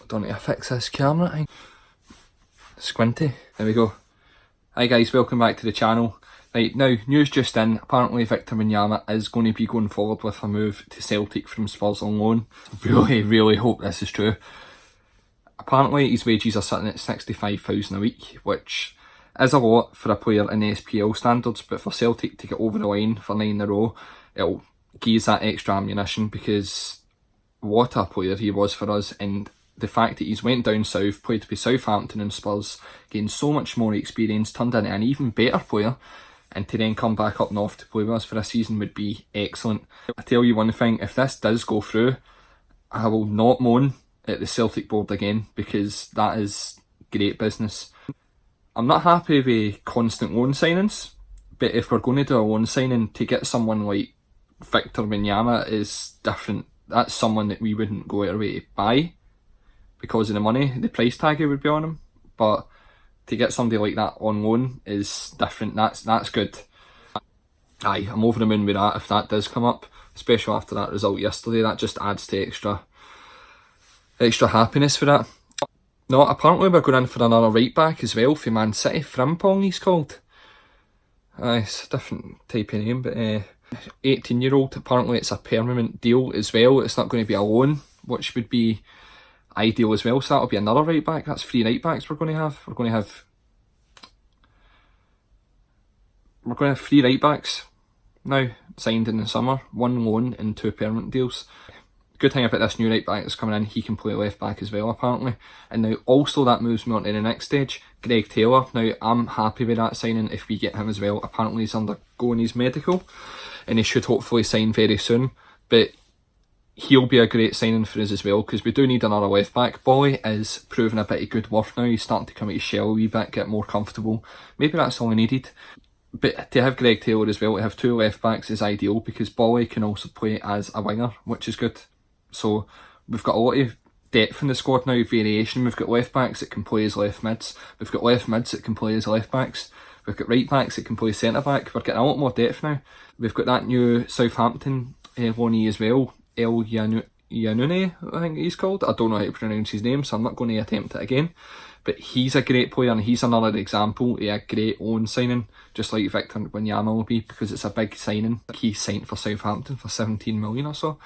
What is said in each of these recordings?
Don't need to fix this camera thing. Squinty. There we go. Hi guys, welcome back to the channel. Right, now, news just in. Apparently Victor Wanyama is going to be going forward with a move to Celtic from Spurs on loan. Really hope this is true. Apparently his wages are sitting at 65,000 a week, which is a lot for a player in SPFL standards, but for Celtic to get over the line for 9 in a row, it'll give us that extra ammunition, because what a player he was for us. And the fact that he's went down south, played for Southampton and Spurs, gained so much more experience, turned into an even better player, and to then come back up north to play with us for a season would be excellent. I tell you one thing, if this does go through, I will not moan at the Celtic board again, because that is great business. I'm not happy with constant loan signings, but if we're going to do a loan signing, to get someone like Victor Wanyama is different. That's someone that we wouldn't go out of our way to buy because of the money, the price tag it would be on him. But to get somebody like that on loan is different. That's good. Aye, I'm over the moon with that if that does come up, especially after that result yesterday. That just adds to extra happiness for that. No, apparently we're going in for another right back as well for Man City. Frimpong he's called. It's a different type of name, but 18-year-old. Apparently it's a permanent deal as well. It's not going to be a loan, which would be ideal as well. So that'll be another right back. That's 3 right backs we're going to have. We're going to have 3 right backs now signed in the summer. 1 loan and 2 permanent deals. Good thing about this new right back that's coming in, he can play left back as well apparently. And now also that moves me on to the next stage, Gregg Taylor. Now I'm happy with that signing if we get him as well. Apparently he's undergoing his medical and he should hopefully sign very soon. But he'll be a great signing for us as well, because we do need another left back. Bolly is proving a bit of good worth now. He's starting to come out his shell a wee bit, get more comfortable. Maybe that's all I needed. But to have Gregg Taylor as well, to have 2 left backs is ideal, because Bolly can also play as a winger, which is good. So we've got a lot of depth in the squad now, variation. We've got left backs that can play as left mids. We've got left mids that can play as left backs. We've got right backs that can play centre back. We're getting a lot more depth now. We've got that new Southampton loanee as well, El Yanune, I think he's called. I don't know how to pronounce his name, so I'm not going to attempt it again. But he's a great player, and he's another example of a great loan signing, just like Victor Wanyama will be, because it's a big signing. He signed for Southampton for 17 million or so.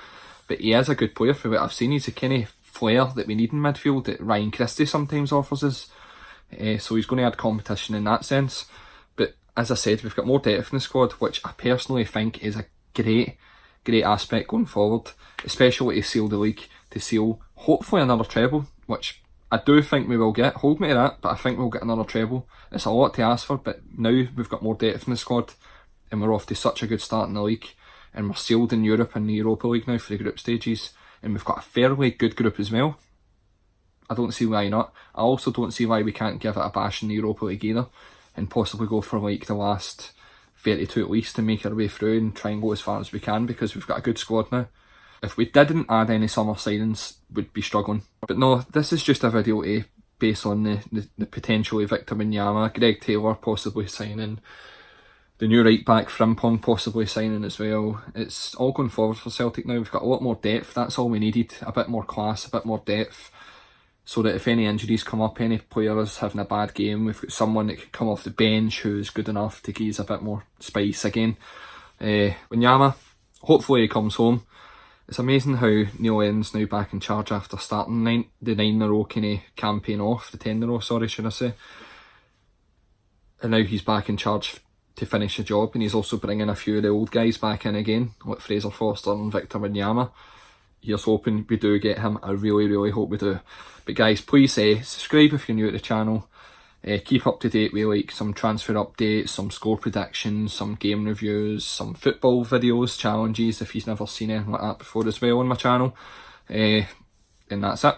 But he is a good player for what I've seen. He's the kind of flair that we need in midfield that Ryan Christie sometimes offers us. So he's going to add competition in that sense. But as I said, we've got more depth in the squad, which I personally think is a great aspect going forward, especially to seal the league, to seal hopefully another treble, which I do think we will get. Hold me to that, but I think we'll get another treble. It's a lot to ask for, but now we've got more depth in the squad and we're off to such a good start in the league. And we're sealed in Europe and the Europa League now for the group stages. And we've got a fairly good group as well. I don't see why not. I also don't see why we can't give it a bash in the Europa League either. And possibly go for like the last 32 at least to make our way through and try and go as far as we can, because we've got a good squad now. If we didn't add any summer signings, we'd be struggling. But no, this is just a video to base on the potential of Victor Wanyama, Gregg Taylor possibly signing, the new right back Frimpong possibly signing as well. It's all going forward for Celtic now. We've got a lot more depth. That's all we needed. A bit more class, a bit more depth, so that if any injuries come up, any player is having a bad game, we've got someone that could come off the bench who's good enough to give us a bit more spice again. Wanyama, hopefully he comes home. It's amazing how Neil Lennon's now back in charge after starting the 9 in a row kind of campaign off, the 10 in a row, sorry, should I say. And now he's back in charge to finish the job, and he's also bringing a few of the old guys back in again, like Fraser Forster and Victor Wanyama. Here's hoping we do get him. I really hope we do. But guys, please subscribe if you're new to the channel. Keep up to date with like some transfer updates, some score predictions, some game reviews, some football videos, challenges if you've never seen anything like that before as well on my channel. And that's it.